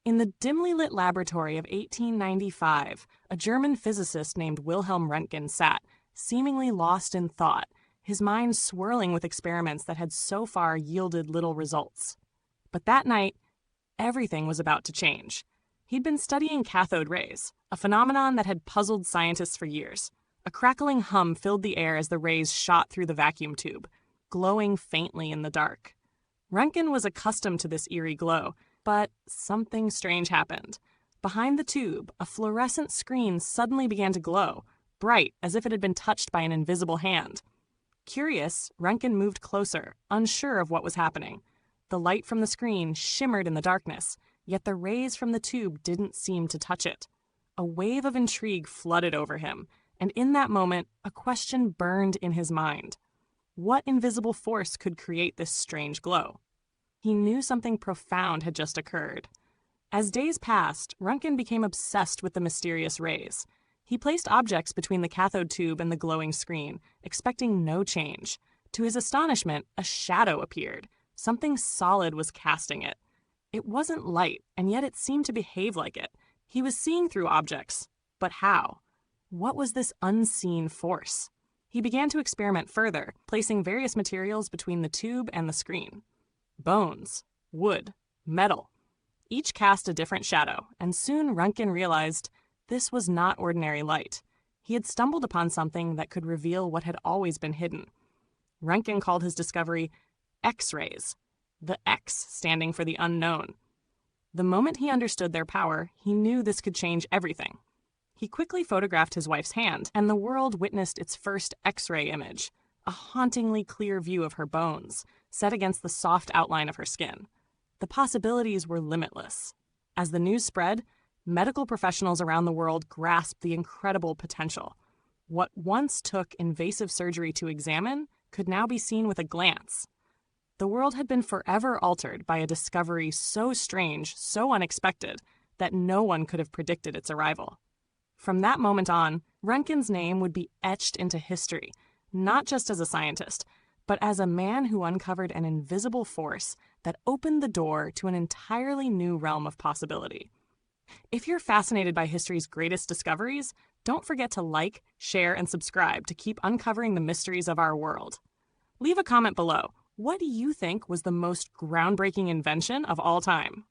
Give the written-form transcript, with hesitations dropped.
In the dimly lit laboratory of 1895, a German physicist named Wilhelm Röntgen sat, seemingly lost in thought, his mind swirling with experiments that had so far yielded little results. But that night, everything was about to change. He'd been studying cathode rays, a phenomenon that had puzzled scientists for years. A crackling hum filled the air as the rays shot through the vacuum tube, glowing faintly in the dark. Röntgen was accustomed to this eerie glow, but something strange happened. Behind the tube, a fluorescent screen suddenly began to glow, bright as if it had been touched by an invisible hand. Curious, Röntgen moved closer, unsure of what was happening. The light from the screen shimmered in the darkness, yet the rays from the tube didn't seem to touch it. A wave of intrigue flooded over him, and in that moment, a question burned in his mind. What invisible force could create this strange glow? He knew something profound had just occurred. As days passed, Röntgen became obsessed with the mysterious rays. He placed objects between the cathode tube and the glowing screen, expecting no change. To his astonishment, a shadow appeared. Something solid was casting it. It wasn't light, and yet it seemed to behave like it. He was seeing through objects. But how? What was this unseen force? He began to experiment further, placing various materials between the tube and the screen. Bones, wood, metal. Each cast a different shadow, and soon Röntgen realized this was not ordinary light. He had stumbled upon something that could reveal what had always been hidden. Röntgen called his discovery X-rays, the X standing for the unknown. The moment he understood their power, he knew this could change everything. He quickly photographed his wife's hand, and the world witnessed its first X-ray image, a hauntingly clear view of her bones, set against the soft outline of her skin. The possibilities were limitless. As the news spread, medical professionals around the world grasped the incredible potential. What once took invasive surgery to examine could now be seen with a glance. The world had been forever altered by a discovery so strange, so unexpected, that no one could have predicted its arrival. From that moment on, Röntgen's name would be etched into history, not just as a scientist, but as a man who uncovered an invisible force that opened the door to an entirely new realm of possibility. If you're fascinated by history's greatest discoveries, don't forget to like, share, and subscribe to keep uncovering the mysteries of our world. Leave a comment below. What do you think was the most groundbreaking invention of all time?